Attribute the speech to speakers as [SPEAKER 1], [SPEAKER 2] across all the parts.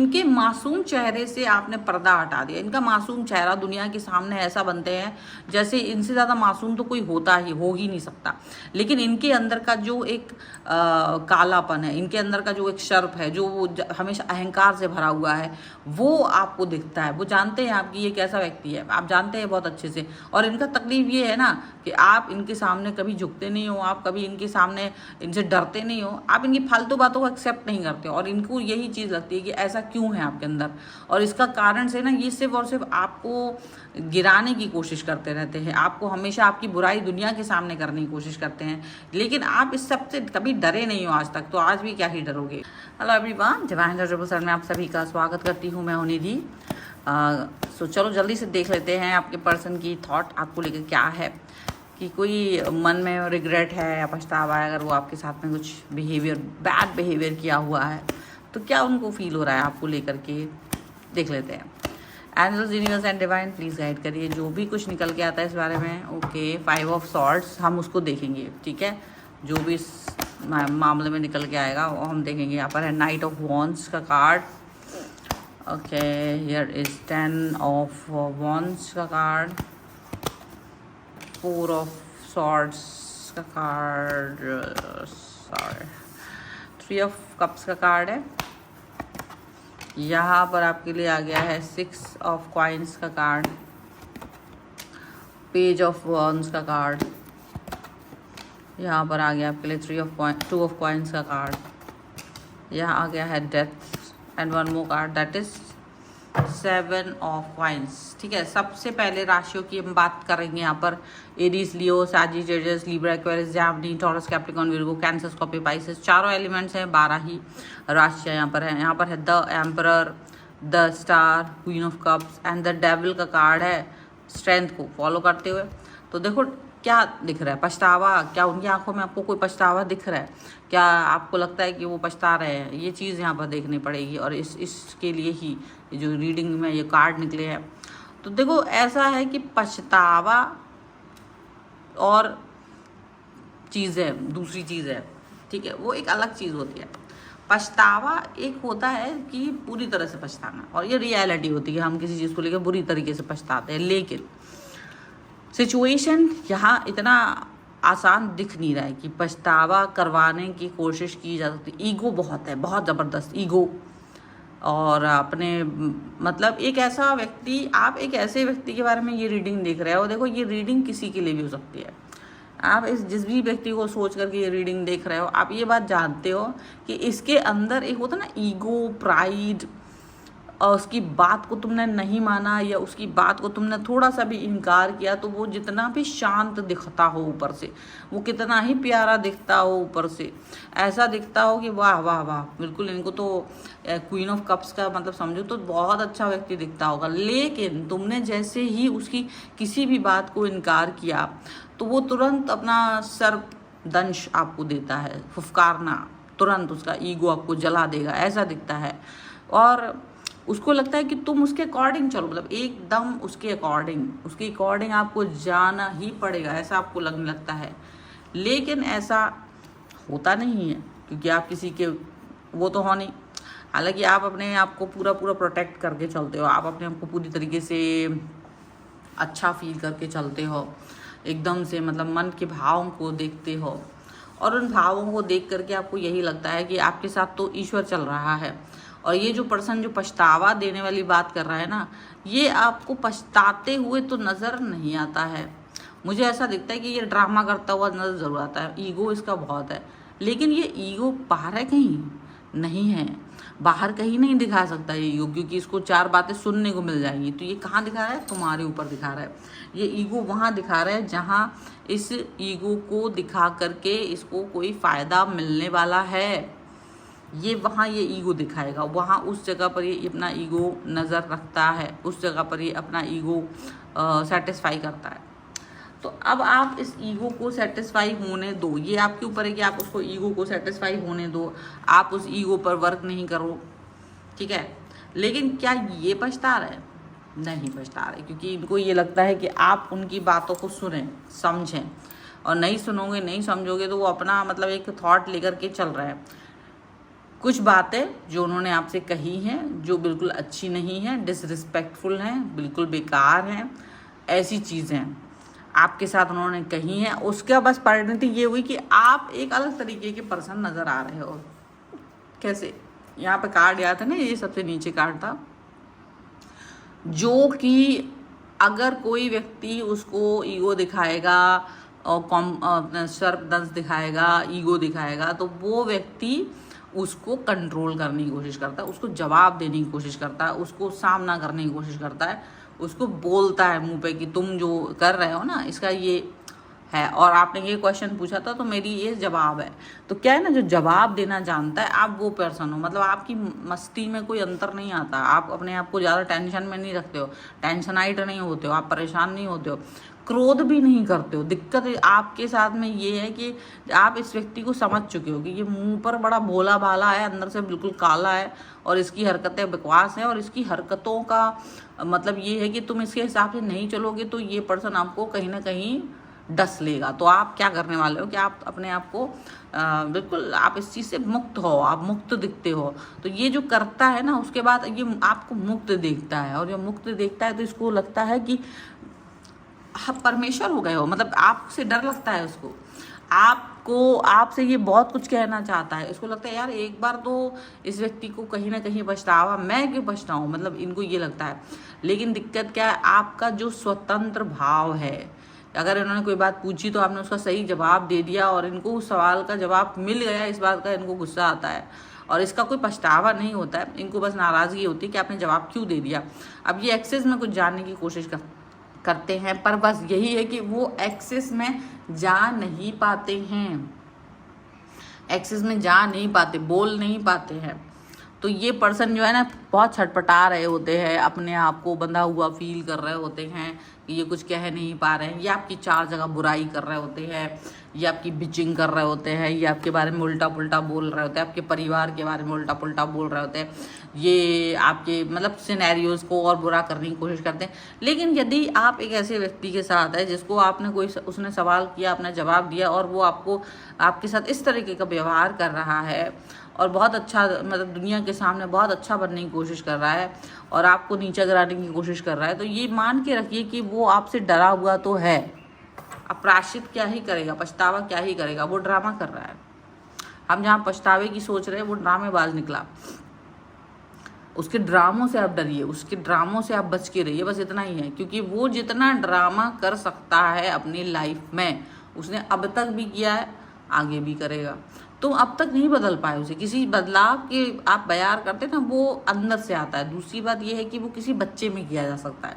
[SPEAKER 1] इनके मासूम चेहरे से आपने पर्दा हटा दिया। इनका मासूम चेहरा दुनिया के सामने ऐसा बनते हैं जैसे इनसे ज़्यादा मासूम तो कोई हो ही नहीं सकता। लेकिन इनके अंदर का जो एक कालापन है, इनके अंदर का जो एक शर्फ है, जो वो हमेशा अहंकार से भरा हुआ है, वो आपको दिखता है। वो जानते हैं आपकी ये कैसा व्यक्ति है, आप जानते हैं बहुत अच्छे से। और इनका तकलीफ ये है ना कि आप इनके सामने कभी झुकते नहीं हो, आप कभी इनके सामने इनसे डरते नहीं हो, आप इनकी फालतू बातों को एक्सेप्ट नहीं करते हो। और इनको यही चीज़ लगती है कि ऐसा क्यों है आपके अंदर, और इसका कारण से ना ये सिर्फ और सिर्फ आपको गिराने की कोशिश करते रहते हैं, आपको हमेशा आपकी बुराई दुनिया के सामने करने की कोशिश करते हैं। लेकिन आप इस सब से कभी डरे नहीं हो आज तक, तो आज भी क्या ही डरोगे। हेलो एवरीवन, डिवाइन जजबल सर में आप सभी का स्वागत करती हूँ। मैं हूँ निधि। सो चलो जल्दी से देख लेते हैं आपके पर्सन की थॉट आपको लेकर क्या है, कि कोई मन में रिग्रेट है या पछतावा है। अगर वो आपके साथ में कुछ बैड बिहेवियर किया हुआ है तो क्या उनको फील हो रहा है आपको लेकर के, देख लेते हैं। Angels, universe and divine please guide करिए जो भी कुछ निकल के आता है इस बारे में। ओके, 5 ऑफ सॉर्ड्स हम उसको देखेंगे, ठीक है। जो भी इस मामले में निकल के आएगा वो हम देखेंगे। यहाँ पर है नाइट ऑफ वॉन्ड्स का card. Okay, here is 10 of wands का कार्ड, 4 ऑफ सॉर्ड्स का कार्ड, 3 ऑफ कप्स का कार्ड है। यहाँ पर आपके लिए आ गया है 6 ऑफ कॉइन्स का कार्ड, पेज ऑफ वॉन्ड्स का कार्ड। यहाँ पर आ गया आपके लिए 2 ऑफ कॉइन्स का कार्ड। यहाँ आ गया है death and 1 more card, that is 7 of coins, ठीक है। सबसे पहले राशियों की हम बात करेंगे यहाँ पर। Aries, Leo, Sagittarius, Libra, Aquarius, Gemini, Taurus, Capricorn, Virgo, Cancer, Scorpio, Pisces. चारों एलिमेंट्स हैं, 12 ही राशियाँ यहाँ पर हैं। यहाँ पर है the emperor, the star, queen of cups and the devil का कार्ड है, स्ट्रेंथ को फॉलो करते हुए। तो देखो क्या दिख रहा है, पछतावा। क्या उनकी आंखों में आपको कोई पछतावा दिख रहा है? क्या आपको लगता है कि वो पछता रहे हैं? ये चीज़ यहाँ पर देखनी पड़ेगी। और इसके लिए ही जो रीडिंग में ये कार्ड निकले हैं, तो देखो ऐसा है कि पछतावा और चीज़ है, दूसरी चीज़ है, ठीक है। वो एक अलग चीज़ होती है। पछतावा एक होता है कि पूरी तरह से पछताना, और ये रियलिटी होती है कि हम किसी चीज़ को लेकर बुरी तरीके से पछताते हैं। लेकिन सिचुएशन यहाँ इतना आसान दिख नहीं रहा है कि पछतावा करवाने की कोशिश की जा सकती। ईगो बहुत है, बहुत ज़बरदस्त ईगो। और अपने मतलब एक ऐसा व्यक्ति, आप एक ऐसे व्यक्ति के बारे में ये रीडिंग देख रहे हो। देखो ये रीडिंग किसी के लिए भी हो सकती है। आप जिस भी व्यक्ति को सोच करके ये रीडिंग देख रहे हो, आप ये बात जानते हो कि इसके अंदर एक होता है ना ईगो, प्राइड, और उसकी बात को तुमने नहीं माना या उसकी बात को तुमने थोड़ा सा भी इनकार किया, तो वो जितना भी शांत दिखता हो ऊपर से, वो कितना ही प्यारा दिखता हो ऊपर से, ऐसा दिखता हो कि वाह वाह वाह, बिल्कुल इनको तो क्वीन ऑफ कप्स का मतलब समझो तो बहुत अच्छा व्यक्ति दिखता होगा। लेकिन तुमने जैसे ही उसकी किसी भी बात को इनकार किया, तो वो तुरंत अपना सर दंश आपको देता है, फुफकारना, तुरंत उसका ईगो आपको जला देगा, ऐसा दिखता है। और उसको लगता है कि तुम उसके अकॉर्डिंग चलो, मतलब एकदम उसके अकॉर्डिंग आपको जाना ही पड़ेगा, ऐसा आपको लगने लगता है। लेकिन ऐसा होता नहीं है, क्योंकि आप किसी के वो तो हो नहीं। हालांकि आप अपने आप को पूरा प्रोटेक्ट करके चलते हो, आप अपने आप को पूरी तरीके से अच्छा फील करके चलते हो, एकदम से मतलब मन के भावों को देखते हो, और उन भावों को देख करके आपको यही लगता है कि आपके साथ तो ईश्वर चल रहा है। और ये जो पर्सन जो पछतावा देने वाली बात कर रहा है ना, ये आपको पछताते हुए तो नज़र नहीं आता है। मुझे ऐसा दिखता है कि ये ड्रामा करता हुआ नज़र ज़रूर आता है। ईगो इसका बहुत है, लेकिन ये ईगो बाहर है कहीं नहीं है, बाहर कहीं नहीं दिखा सकता ये ईगो, क्योंकि इसको 4 बातें सुनने को मिल जाएंगी। तो ये कहाँ दिखा रहा है? तुम्हारे ऊपर दिखा रहा है। ये ईगो वहाँ दिखा रहा है जहाँ इस ईगो को दिखा करके इसको कोई फ़ायदा मिलने वाला है, ये वहाँ ये ईगो दिखाएगा। वहाँ उस जगह पर ये अपना ईगो नज़र रखता है, उस जगह पर ये अपना ईगो सेटिस्फाई करता है। तो अब आप इस ईगो को सेटिस्फाई होने दो, ये आपके ऊपर है कि आप उसको ईगो को सेटिस्फाई होने दो, आप उस ईगो पर वर्क नहीं करो, ठीक है। लेकिन क्या ये पछता रहे? नहीं पछता रहे, क्योंकि इनको ये लगता है कि आप उनकी बातों को सुनें, समझें, और नहीं सुनोगे, नहीं समझोगे तो वो अपना मतलब एक थॉट लेकर के चल रहा है। कुछ बातें जो उन्होंने आपसे कही हैं जो बिल्कुल अच्छी नहीं हैं, डिसरिस्पेक्टफुल हैं, बिल्कुल बेकार हैं, ऐसी चीज़ें आपके साथ उन्होंने कही हैं। उसका बस परिणति ये हुई कि आप एक अलग तरीके के पर्सन नज़र आ रहे हो। कैसे? यहाँ पे कार्ड याद है ना, ये सबसे नीचे कार्ड था, जो कि अगर कोई व्यक्ति उसको ईगो दिखाएगा और सर्पदंश दिखाएगा, ईगो दिखाएगा, तो वो व्यक्ति उसको कंट्रोल करने की कोशिश करता है, उसको जवाब देने की कोशिश करता है, उसको सामना करने की कोशिश करता है, उसको बोलता है मुंह पे कि तुम जो कर रहे हो ना इसका ये है। और आपने ये क्वेश्चन पूछा था तो मेरी ये जवाब है। तो क्या है ना, जो जवाब देना जानता है, आप वो पर्सन हो। मतलब आपकी मस्ती में कोई अंतर नहीं आता, आप अपने आप को ज़्यादा टेंशन में नहीं रखते हो, टेंशनाइट नहीं होते हो, आप परेशान नहीं होते हो, क्रोध भी नहीं करते हो। दिक्कत आपके साथ में ये है कि आप इस व्यक्ति को समझ चुके हो कि ये मुंह पर बड़ा भोला भाला है, अंदर से बिल्कुल काला है, और इसकी हरकतें बकवास हैं, और इसकी हरकतों का मतलब ये है कि तुम इसके हिसाब से नहीं चलोगे तो ये पर्सन आपको कहीं ना कहीं डस लेगा। तो आप क्या करने वाले हो कि आप अपने आप को बिल्कुल आप इस चीज़ से मुक्त हो, आप मुक्त दिखते हो। तो ये जो करता है ना, उसके बाद ये आपको मुक्त देखता है, और जब मुक्त देखता है तो इसको लगता है कि आप परमेश्वर हो गए हो। मतलब आपसे डर लगता है उसको, आपसे ये बहुत कुछ कहना चाहता है। इसको लगता है यार एक बार तो इस व्यक्ति को कहीं ना कहीं पछतावा, मैं क्यों पछताऊँ, मतलब इनको ये लगता है। लेकिन दिक्कत क्या है, आपका जो स्वतंत्र भाव है, अगर इन्होंने कोई बात पूछी तो आपने उसका सही जवाब दे दिया और इनको उस सवाल का जवाब मिल गया, इस बात का इनको गुस्सा आता है और इसका कोई पछतावा नहीं होता है। इनको बस नाराज़गी होती है कि आपने जवाब क्यों दे दिया। अब ये एक्सेस में कुछ जानने की कोशिश करते हैं, पर बस यही है कि वो एक्सेस में जा नहीं पाते हैं, एक्सेस में जा नहीं पाते, बोल नहीं पाते हैं। तो ये पर्सन जो है ना बहुत छटपटा रहे होते हैं, अपने आप को बंधा हुआ फील कर रहे होते हैं कि ये कुछ कह नहीं पा रहे हैं, ये आपकी चार जगह बुराई कर रहे होते हैं, ये आपकी बिचिंग कर रहे होते हैं, ये आपके बारे में उल्टा पुल्टा बोल रहे होते हैं, आपके परिवार के बारे में उल्टा पुल्टा बोल रहे होते हैं, ये आपके मतलब सिनेरियोज़ को और बुरा करने की कोशिश करते हैं। लेकिन यदि आप एक ऐसे व्यक्ति के साथ है जिसको आपने उसने सवाल किया, आपने जवाब दिया, और वो आपके साथ इस तरीके का व्यवहार कर रहा है और बहुत अच्छा, मतलब दुनिया के सामने बहुत अच्छा बनने की कोशिश कर रहा है और आपको नीचा गिराने की कोशिश कर रहा है, तो ये मान के रखिए कि वो आपसे डरा हुआ तो है। अब प्रायश्चित क्या ही करेगा, पछतावा क्या ही करेगा, वो ड्रामा कर रहा है। हम जहाँ पछतावे की सोच रहे हैं वो ड्रामेबाज निकला। उसके ड्रामों से आप डरिए, उसके ड्रामों से आप बच के रहिए, बस इतना ही है। क्योंकि वो जितना ड्रामा कर सकता है अपनी लाइफ में, उसने अब तक भी किया है, आगे भी करेगा। तो अब तक नहीं बदल पाए उसे। किसी बदलाव के आप बयार करते ना, वो अंदर से आता है। दूसरी बात ये है कि वो किसी बच्चे में किया जा सकता है।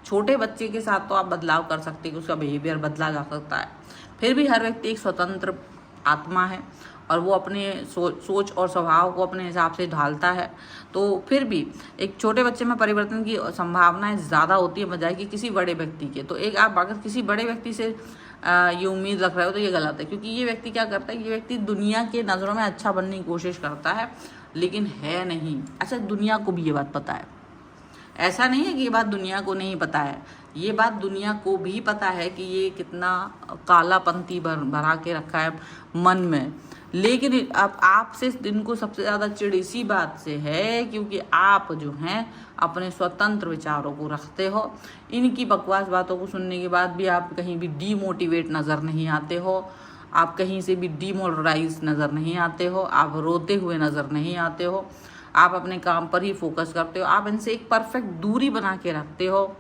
[SPEAKER 1] छोटे बच्चे के साथ तो आप बदलाव कर सकते हैं कि उसका बिहेवियर बदला जा सकता है। फिर भी हर व्यक्ति एक स्वतंत्र आत्मा है और वो अपने सोच और स्वभाव को अपने हिसाब से ढालता है। तो फिर भी एक छोटे बच्चे में परिवर्तन की संभावनाएं ज़्यादा होती है बजाय कि किसी बड़े व्यक्ति के। तो एक आप अगर किसी बड़े व्यक्ति से ये उम्मीद रख रहे हो तो ये गलत है। क्योंकि ये व्यक्ति क्या करता है, ये व्यक्ति दुनिया के नज़रों में अच्छा बनने की कोशिश करता है लेकिन है नहीं। अच्छा, दुनिया को भी ये बात पता है, ऐसा नहीं है कि ये बात दुनिया को नहीं पता है, ये बात दुनिया को भी पता है कि ये कितना कालापंथी भरा के रखा है मन में। लेकिन अब आपसे इनको सबसे ज़्यादा चिढ़ इसी बात से है क्योंकि आप जो हैं अपने स्वतंत्र विचारों को रखते हो। इनकी बकवास बातों को सुनने के बाद भी आप कहीं भी डीमोटिवेट नज़र नहीं आते हो, आप कहीं से भी डीमोरलाइज नज़र नहीं आते हो, आप रोते हुए नज़र नहीं आते हो, आप अपने काम पर ही फोकस करते हो, आप इनसे एक परफेक्ट दूरी बना के रखते हो।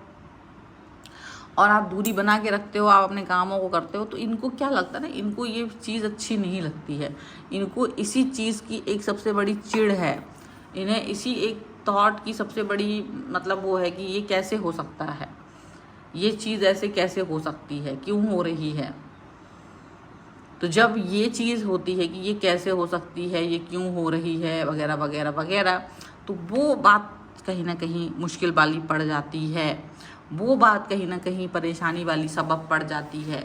[SPEAKER 1] और आप दूरी बना के रखते हो, आप अपने कामों को करते हो। तो इनको क्या लगता है ना, इनको ये चीज़ अच्छी नहीं लगती है। इनको इसी चीज़ की एक सबसे बड़ी चिढ़ है, इन्हें इसी एक थॉट की सबसे बड़ी मतलब वो है कि ये कैसे हो सकता है, ये चीज़ ऐसे कैसे हो सकती है, क्यों हो रही है। तो जब ये चीज़ होती है कि ये कैसे हो सकती है, ये क्यों हो रही है वगैरह वगैरह वगैरह, तो वो बात कहीं ना कहीं मुश्किल वाली पड़ जाती है, वो बात कहीं ना कहीं परेशानी वाली सबब पड़ जाती है।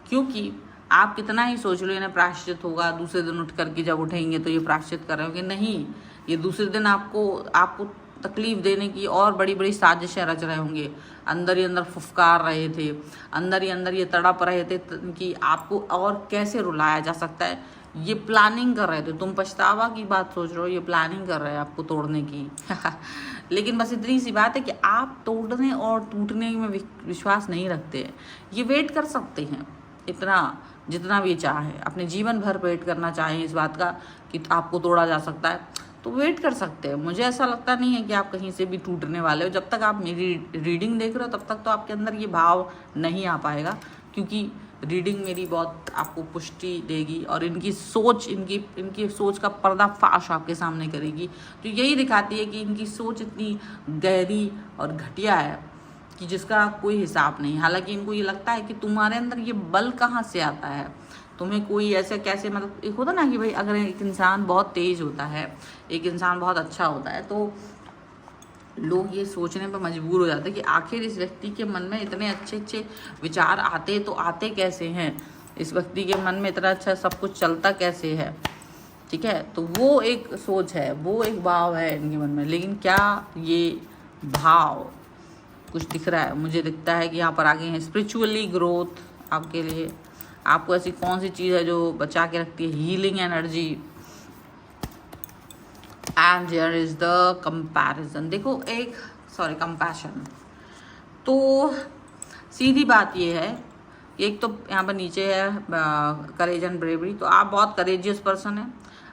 [SPEAKER 1] क्योंकि आप कितना ही सोच लो इन्हें प्रायश्चित होगा, दूसरे दिन उठ करके जब उठेंगे तो ये प्रायश्चित कर रहे होंगे, नहीं, ये दूसरे दिन आपको तकलीफ देने की और बड़ी बड़ी साजिशें रच रहे होंगे। अंदर ही अंदर फुफकार रहे थे, अंदर ही अंदर ये तड़प रहे थे कि आपको और कैसे रुलाया जा सकता है, ये प्लानिंग कर रहे थे, तुम पछतावा की बात सोच रहे हो, ये प्लानिंग कर रहे हैं आपको तोड़ने की लेकिन बस इतनी सी बात है कि आप तोड़ने और टूटने में विश्वास नहीं रखते हैं। ये वेट कर सकते हैं इतना जितना भी चाहे, अपने जीवन भर वेट करना चाहें इस बात का कि आपको तोड़ा जा सकता है तो वेट कर सकते हैं। मुझे ऐसा लगता नहीं है कि आप कहीं से भी टूटने वाले हो। जब तक आप मेरी रीडिंग देख रहे हो तब तक तो आपके अंदर ये भाव नहीं आ पाएगा, क्योंकि रीडिंग मेरी बहुत आपको पुष्टि देगी और इनकी सोच का पर्दाफाश आपके सामने करेगी। तो यही दिखाती है कि इनकी सोच इतनी गहरी और घटिया है कि जिसका कोई हिसाब नहीं। हालांकि इनको ये लगता है कि तुम्हारे अंदर ये बल कहाँ से आता है, तुम्हें कोई ऐसे कैसे, मतलब एक होता ना कि भाई अगर एक इंसान बहुत तेज होता है, एक इंसान बहुत अच्छा होता है, तो लोग ये सोचने पर मजबूर हो जाते हैं कि आखिर इस व्यक्ति के मन में इतने अच्छे अच्छे विचार आते तो आते कैसे हैं, इस व्यक्ति के मन में इतना अच्छा सब कुछ चलता कैसे है। ठीक है, तो वो एक सोच है, वो एक भाव है इनके मन में। लेकिन क्या ये भाव कुछ दिख रहा है? मुझे दिखता है कि यहाँ पर आगे हैं स्पिरिचुअली ग्रोथ आपके लिए। आपको ऐसी कौन सी चीज़ है जो बचा के रखती है? Healing energy and there is the comparison. देखो कंपैशन। तो सीधी बात ये है, एक तो यहाँ पर नीचे है करेज एंड ब्रेवरी। तो आप बहुत करेजियस पर्सन है।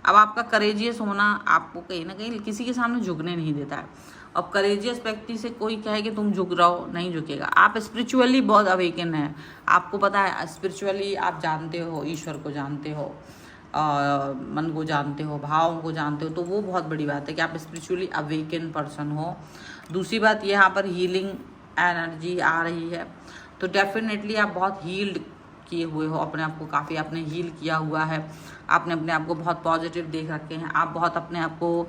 [SPEAKER 1] अब आपका करेजियस होना आपको कहीं ना कहीं किसी के सामने झुकने नहीं देता है। अब करेजियस व्यक्ति से कोई कहे कि तुम झुक रहो, नहीं झुकेगा। आप स्पिरिचुअली बहुत अवेकन है, आपको पता है स्पिरिचुअली आप जानते हो, ईश्वर को जानते हो, मन को जानते हो, भावों को जानते हो। तो वो बहुत बड़ी बात है कि आप स्पिरिचुअली अवेकन पर्सन हो। दूसरी बात ये यहाँ पर हीलिंग एनर्जी आ रही है, तो डेफिनेटली आप बहुत हील्ड किए हुए हो, अपने आप को काफ़ी आपने हील किया हुआ है, आपने अपने आप को बहुत पॉजिटिव देख रखे हैं, आप बहुत अपने आप को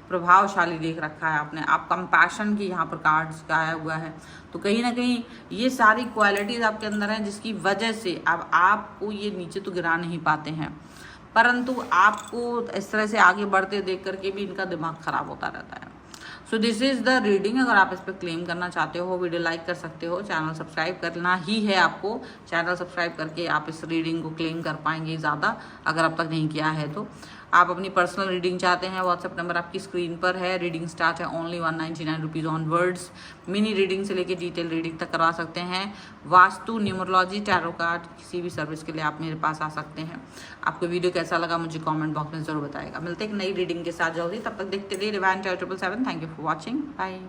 [SPEAKER 1] प्रभावशाली देख रखा है आपने। आप कंपैशन की यहाँ पर कार्ड्स का आया हुआ है। तो कहीं ना कहीं ये सारी क्वालिटीज़ आपके अंदर हैं जिसकी वजह से अब आपको ये नीचे तो गिरा नहीं पाते हैं, परंतु आपको इस तरह से आगे बढ़ते देख करके भी इनका दिमाग खराब होता रहता है। So this is the reading. अगर आप इस पर क्लेम करना चाहते हो, वीडियो लाइक कर सकते हो, चैनल सब्सक्राइब करना ही है आपको। चैनल सब्सक्राइब करके आप इस रीडिंग को क्लेम कर पाएंगे ज़्यादा, अगर अब तक नहीं किया है तो। आप अपनी पर्सनल रीडिंग चाहते हैं, व्हाट्सएप नंबर आपकी स्क्रीन पर है। रीडिंग स्टार्ट है only 199 rupees onwards. Mini reading से लेके डिटेल रीडिंग तक करवा सकते हैं। वास्तु, न्यूमरोलॉजी, टैरो कार्ड, किसी भी सर्विस के लिए आप मेरे पास आ सकते हैं। आपको वीडियो कैसा लगा मुझे कमेंट बॉक्स में ज़रूर बताएगा। मिलते हैं एक नई रीडिंग के साथ जल्दी, तब तक देखते रहिए divine 777। Thank you for watching, bye.